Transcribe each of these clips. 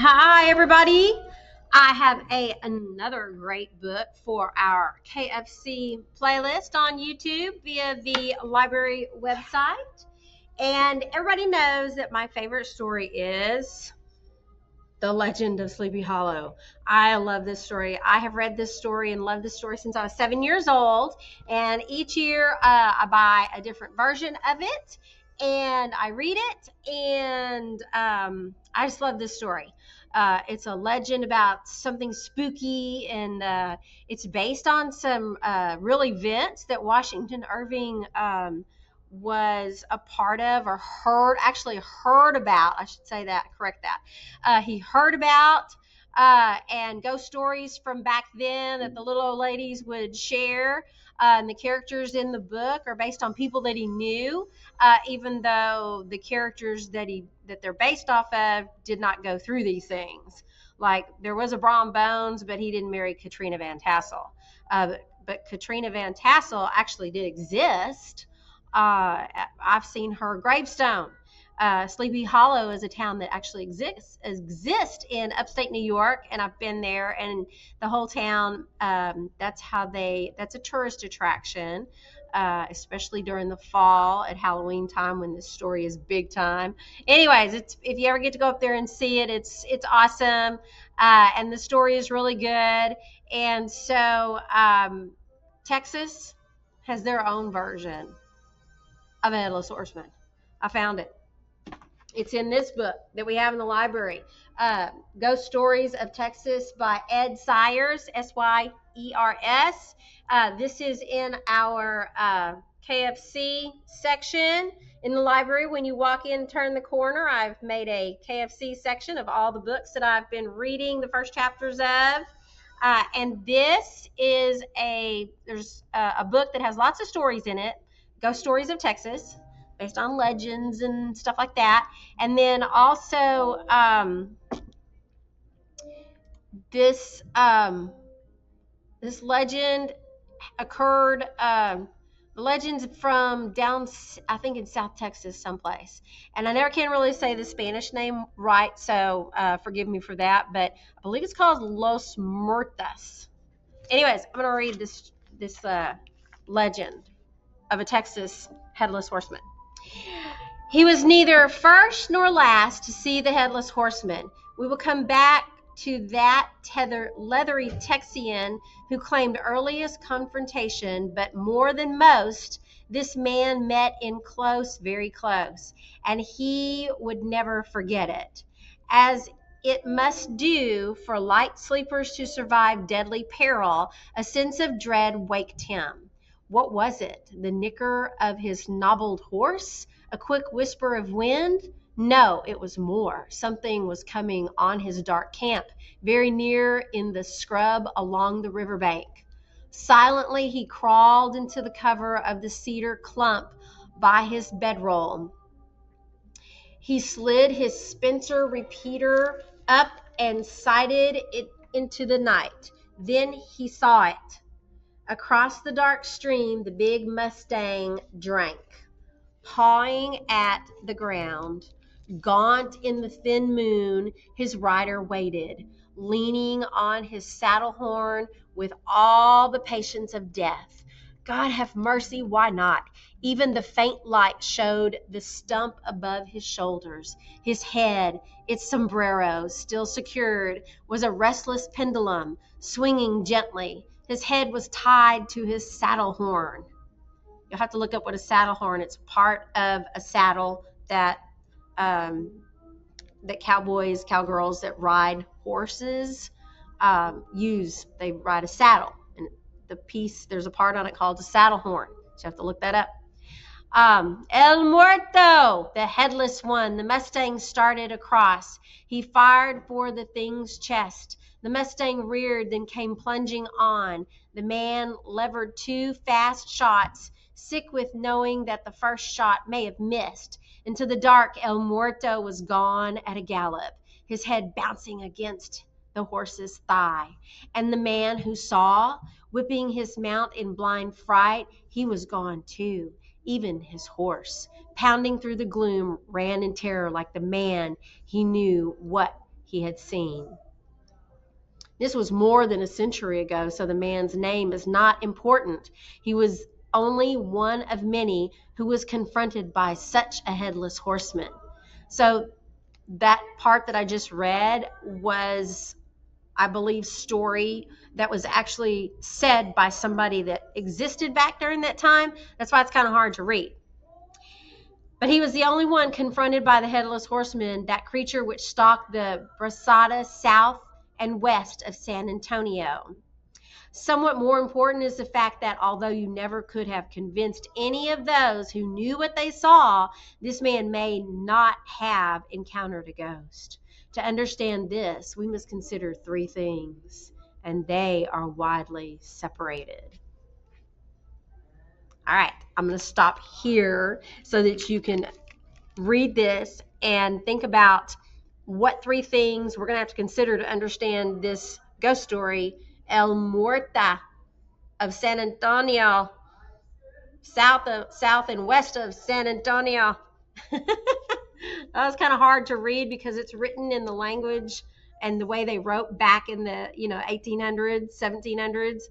Hi, everybody. I have another great book for our KFC playlist on YouTube via the library website. And everybody knows that my favorite story is The Legend of Sleepy Hollow. I love this story. I have read this story and loved this story since I was 7 years old. And each year I buy a different version of it and I read it. And I just love this story. It's a legend about something spooky, and it's based on some real events that Washington Irving was a part of, or heard about. I should say that, correct that. He heard about and ghost stories from back then that the little old ladies would share. And the characters in the book are based on people that he knew, even though the characters that they're based off of did not go through these things. Like there was a Brom Bones, but he didn't marry Katrina Van Tassel. But Katrina Van Tassel actually did exist. I've seen her gravestone. Sleepy Hollow is a town that actually exists in upstate New York, and I've been there. And the whole town, that's a tourist attraction, especially during the fall at Halloween time when this story is big time. Anyways, if you ever get to go up there and see it, it's awesome, and the story is really good. And so Texas has their own version of a Headless Horseman. I found it. It's in this book that we have in the library. Ghost Stories of Texas by Ed Syers, Syers. This is in our KFC section in the library. When you walk in, turn the corner, I've made a KFC section of all the books that I've been reading the first chapters of. And this is there's a book that has lots of stories in it. Ghost Stories of Texas, based on legends and stuff like that. And then also this legend occurred, legends from down, I think in South Texas someplace. And I never can really say the Spanish name right, so forgive me for that. But I believe it's called Los Muertos. Anyways, I'm going to read this legend of a Texas Headless Horseman. He was neither first nor last to see the Headless Horseman. We will come back to that leathery Texian who claimed earliest confrontation, but more than most, this man met in close, very close, and he would never forget it. As it must do for light sleepers to survive deadly peril, a sense of dread waked him. What was it? The nicker of his nobbled horse? A quick whisper of wind? No, it was more. Something was coming on his dark camp, very near in the scrub along the riverbank. Silently he crawled into the cover of the cedar clump by his bedroll. He slid his Spencer repeater up and sighted it into the night. Then he saw it. Across the dark stream, the big Mustang drank, pawing at the ground. Gaunt in the thin moon, his rider waited, leaning on his saddle horn with all the patience of death. God have mercy, why not? Even the faint light showed the stump above his shoulders. His head, its sombrero still secured, was a restless pendulum, swinging gently. His head was tied to his saddle horn. You'll have to look up what a saddle horn. It's part of a saddle that cowboys, cowgirls that ride horses use. They ride a saddle, and there's a part on it called the saddle horn. So you have to look that up. El Muerto, the headless one. The Mustang started across. He fired for the thing's chest. The Mustang reared, then came plunging on. The man levered 2 fast shots, sick with knowing that the first shot may have missed. Into the dark, El Muerto was gone at a gallop, his head bouncing against the horse's thigh. And the man who saw, whipping his mount in blind fright, he was gone too. Even his horse, pounding through the gloom, ran in terror like the man he knew what he had seen. This was more than a century ago, so the man's name is not important. He was only one of many who was confronted by such a headless horseman. So that part that I just read was, I believe, story that was actually said by somebody that existed back during that time. That's why it's kind of hard to read. But he was the only one confronted by the Headless Horseman, that creature which stalked the Brasada south and west of San Antonio. Somewhat more important is the fact that although you never could have convinced any of those who knew what they saw, this man may not have encountered a ghost. To understand this, we must consider three things, and they are widely separated. All right, I'm going to stop here so that you can read this and think about what three things we're going to have to consider to understand this ghost story, El Muerta of San Antonio, south and west of San Antonio. That was kind of hard to read because it's written in the language and the way they wrote back in the 1800s, 1700s.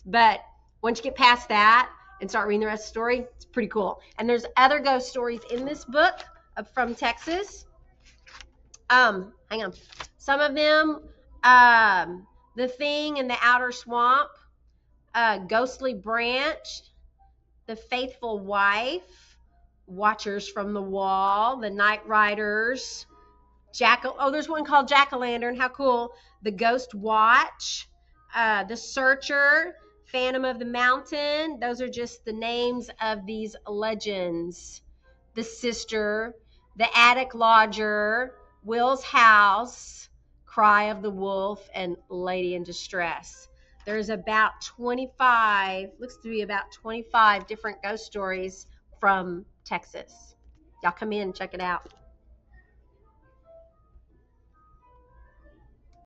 But once you get past that and start reading the rest of the story, it's pretty cool. And there's other ghost stories in this book from Texas. Hang on. Some of them, The Thing in the Outer Swamp, Ghostly Branch, The Faithful Wife, Watchers from the Wall, The Night Riders, there's one called Jack-o'-lantern. How cool. The Ghost Watch, The Searcher, Phantom of the Mountain. Those are just the names of these legends. The Sister, The Attic Lodger, Will's House, Cry of the Wolf, and Lady in Distress. There's about 25, looks to be about 25 different ghost stories from Texas. Y'all come in and check it out.